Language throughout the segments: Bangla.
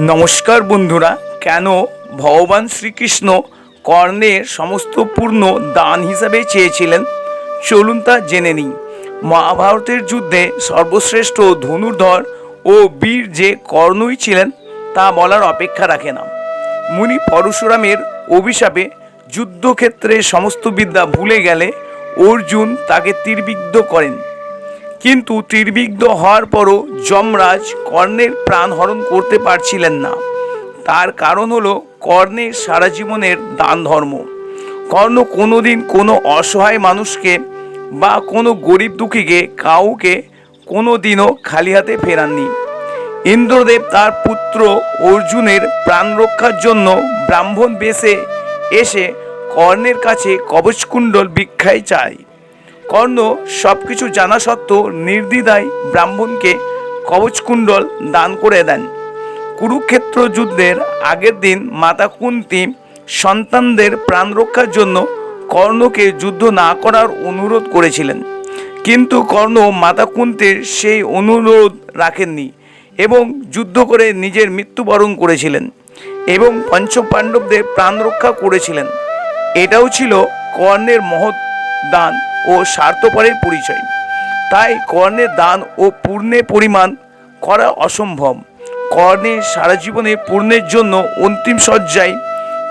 নমস্কার বন্ধুরা। কেন ভগবান শ্রীকৃষ্ণ কর্ণের সমস্ত পূর্ণ দান হিসাবে চেয়েছিলেন, চলুন তা জেনে নিই। মহাভারতের যুদ্ধে সর্বশ্রেষ্ঠ ধনুর্ধর ও বীর যে কর্ণই ছিলেন তা বলার অপেক্ষা রাখে না। মুনি পরশুরামের অভিশাপে যুদ্ধক্ষেত্রে সমস্ত বিদ্যা ভুলে গেলে অর্জুন তাকে তীরবিদ্ধ করেন। কিন্তু তীরবিদ্ধ হওয়ার পরও যমরাজ কর্ণের প্রাণ হরণ করতে পারছিলেন না। তার কারণ হলো কর্ণের সারা জীবনের দান ধর্ম। কর্ণ কোনোদিন কোনো অসহায় মানুষকে বা কোনো গরিব দুঃখীকে কাউকে কোনো দিনও খালি হাতে ফেরাননি। ইন্দ্রদেব তার পুত্র অর্জুনের প্রাণ রক্ষার জন্য ব্রাহ্মণ বেশে এসে কর্ণের কাছে কবচকুণ্ডল ভিক্ষায় চায়। কর্ণ সব কিছু জানা সত্ত্বেও নির্দ্বিধায় ব্রাহ্মণকে কবচকুণ্ডল দান করে দেন। কুরুক্ষেত্র যুদ্ধের আগের দিন মাতা কুন্তী সন্তানদের প্রাণ রক্ষার জন্য কর্ণকে যুদ্ধ না করার অনুরোধ করেছিলেন, কিন্তু কর্ণ মাতা কুন্তীর সেই অনুরোধ রাখেননি এবং যুদ্ধ করে নিজের মৃত্যুবরণ করেছিলেন এবং পঞ্চপাণ্ডবদের প্রাণ রক্ষা করেছিলেন। এটাও ছিল কর্ণের মহৎ দান ও স্বার্থপরের পরিচয়। তাই কর্ণের দান ও পুণ্যের পরিমাণ করা অসম্ভব। কর্ণের সারা জীবনে পুণ্যের জন্য অন্তিম শয্যায়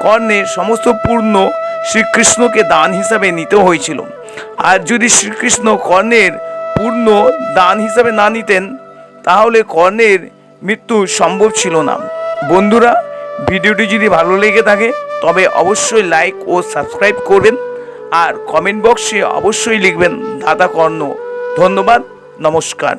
কর্ণের সমস্ত পুণ্য শ্রীকৃষ্ণকে দান হিসাবে নিতে হয়েছিল। আর যদি শ্রীকৃষ্ণ কর্ণের পূর্ণ দান হিসাবে না নিতেন তাহলে কর্ণের মৃত্যু সম্ভব ছিল না। বন্ধুরা, ভিডিওটি যদি ভালো লেগে থাকে তবে অবশ্যই লাইক ও সাবস্ক্রাইব করবেন আর কমেন্ট বক্সে অবশ্যই লিখবেন দাদা কর্ণ। ধন্যবাদ, নমস্কার।